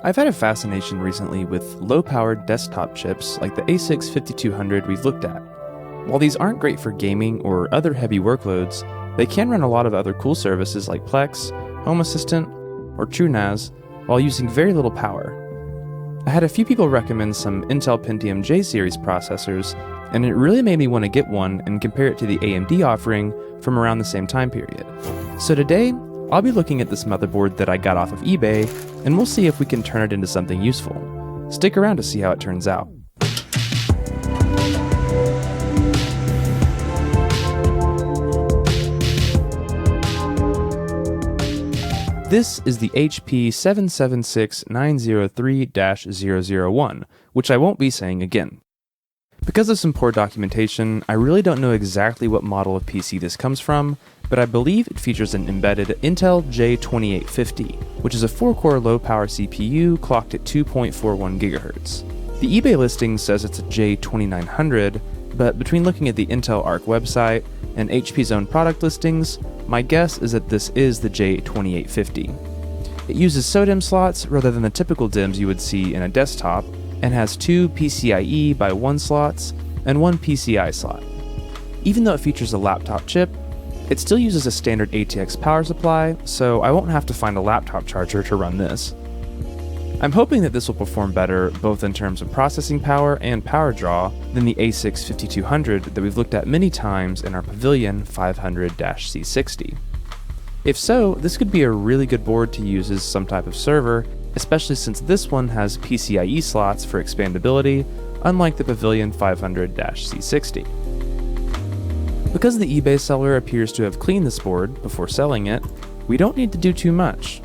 I've had a fascination recently with low-powered desktop chips like the A6 5200 we've looked at. While these aren't great for gaming or other heavy workloads, they can run a lot of other cool services like Plex, Home Assistant, or TrueNAS while using very little power. I had a few people recommend some Intel Pentium J series processors, and it really made me want to get one and compare it to the AMD offering from around the same time period. So today, I'll be looking at this motherboard that I got off of eBay, and we'll see if we can turn it into something useful. Stick around to see how it turns out. This is the HP 776903-001, which I won't be saying again. Because of some poor documentation, I really don't know exactly what model of PC this comes from, but I believe it features an embedded Intel J2850, which is a 4-core low-power CPU clocked at 2.41 GHz. The eBay listing says it's a J2900, but between looking at the Intel Arc website and HP's own product listings, my guess is that this is the J2850. It uses SODIMM slots rather than the typical DIMMs you would see in a desktop, and has 2 PCIe by 1 slots and 1 PCI slot. Even though it features a laptop chip, it still uses a standard ATX power supply, so I won't have to find a laptop charger to run this. I'm hoping that this will perform better both in terms of processing power and power draw than the A6 5200 that we've looked at many times in our Pavilion 500-C60. If so, this could be a really good board to use as some type of server, especially since this one has PCIe slots for expandability, unlike the Pavilion 500-C60. Because the eBay seller appears to have cleaned this board before selling it, we don't need to do too much.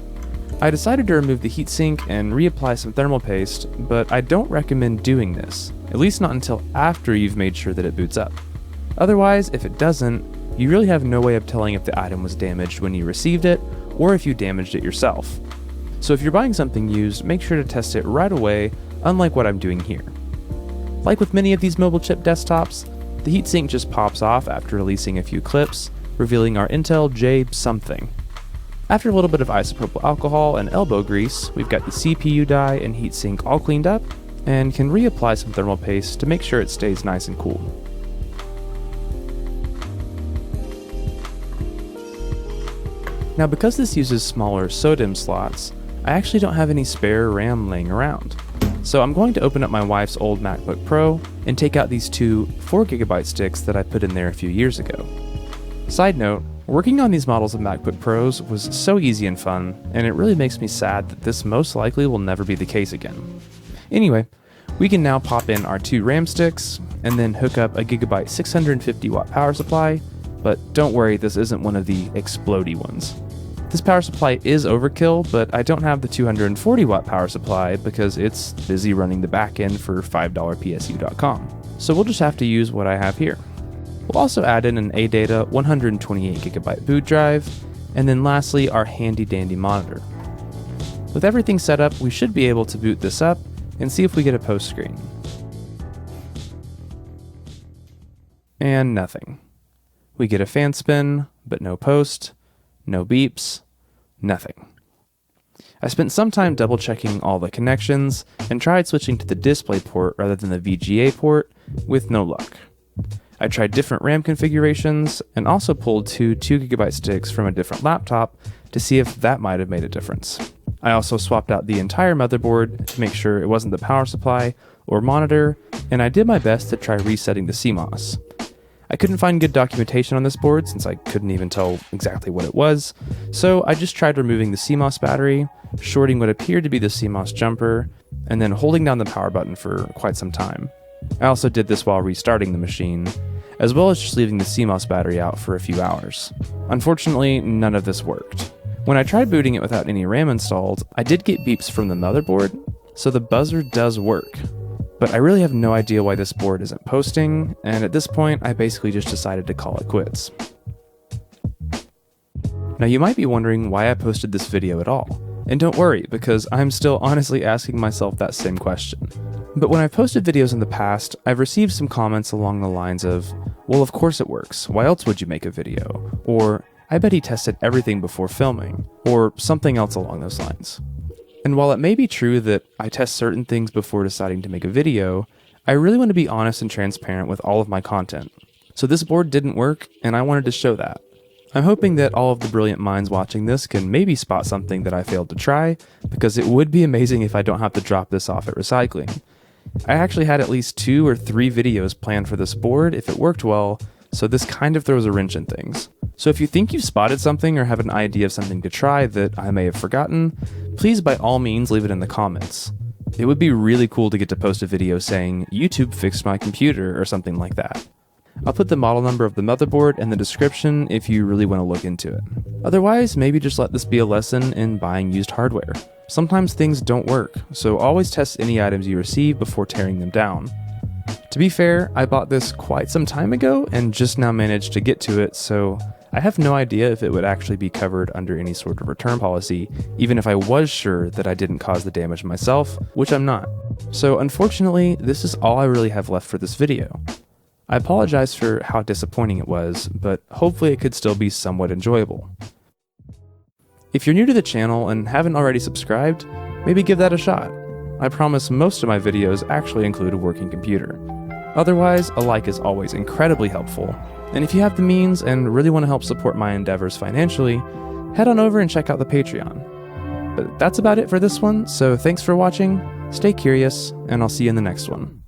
I decided to remove the heatsink and reapply some thermal paste, but I don't recommend doing this, at least not until after you've made sure that it boots up. Otherwise, if it doesn't, you really have no way of telling if the item was damaged when you received it, or if you damaged it yourself. So if you're buying something used, make sure to test it right away, unlike what I'm doing here. Like with many of these mobile chip desktops, the heatsink just pops off after releasing a few clips, revealing our Intel J something. After a little bit of isopropyl alcohol and elbow grease, we've got the CPU die and heatsink all cleaned up, and can reapply some thermal paste to make sure it stays nice and cool. Now because this uses smaller SODIMM slots, I actually don't have any spare RAM laying around. So I'm going to open up my wife's old MacBook Pro and take out these two 4GB sticks that I put in there a few years ago. Side note, working on these models of MacBook Pros was so easy and fun, and it really makes me sad that this most likely will never be the case again. Anyway, we can now pop in our 2 RAM sticks, and then hook up a Gigabyte 650-watt power supply, but don't worry, this isn't one of the explodey ones. This power supply is overkill, but I don't have the 240-watt power supply because it's busy running the backend for $5psu.com, so we'll just have to use what I have here. We'll also add in an ADATA 128GB boot drive, and then lastly our handy dandy monitor. With everything set up, we should be able to boot this up and see if we get a post screen. And nothing. We get a fan spin, but no post, no beeps, nothing. I spent some time double checking all the connections and tried switching to the display port rather than the VGA port, with no luck. I tried different RAM configurations and also pulled 2 2GB sticks from a different laptop to see if that might have made a difference. I also swapped out the entire motherboard to make sure it wasn't the power supply or monitor, and I did my best to try resetting the CMOS. I couldn't find good documentation on this board since I couldn't even tell exactly what it was, so I just tried removing the CMOS battery, shorting what appeared to be the CMOS jumper, and then holding down the power button for quite some time. I also did this while restarting the machine, as well as just leaving the CMOS battery out for a few hours. Unfortunately, none of this worked. When I tried booting it without any RAM installed, I did get beeps from the motherboard, so the buzzer does work. But I really have no idea why this board isn't posting, and at this point I basically just decided to call it quits. Now you might be wondering why I posted this video at all, and don't worry, because I'm still honestly asking myself that same question. But when I've posted videos in the past, I've received some comments along the lines of, well of course it works, why else would you make a video? Or, I bet he tested everything before filming, or something else along those lines. And while it may be true that I test certain things before deciding to make a video, I really want to be honest and transparent with all of my content. So this board didn't work, and I wanted to show that. I'm hoping that all of the brilliant minds watching this can maybe spot something that I failed to try, because it would be amazing if I don't have to drop this off at recycling. I actually had at least 2 or 3 videos planned for this board if it worked well, so this kind of throws a wrench in things. So if you think you've spotted something or have an idea of something to try that I may have forgotten, please by all means leave it in the comments. It would be really cool to get to post a video saying, YouTube fixed my computer or something like that. I'll put the model number of the motherboard in the description if you really want to look into it. Otherwise, maybe just let this be a lesson in buying used hardware. Sometimes things don't work, so always test any items you receive before tearing them down. To be fair, I bought this quite some time ago and just now managed to get to it, so I have no idea if it would actually be covered under any sort of return policy, even if I was sure that I didn't cause the damage myself, which I'm not. So unfortunately, this is all I really have left for this video. I apologize for how disappointing it was, but hopefully it could still be somewhat enjoyable. If you're new to the channel and haven't already subscribed, maybe give that a shot. I promise most of my videos actually include a working computer. Otherwise, a like is always incredibly helpful, and if you have the means and really want to help support my endeavors financially, head on over and check out the Patreon. But that's about it for this one, so thanks for watching, stay curious, and I'll see you in the next one.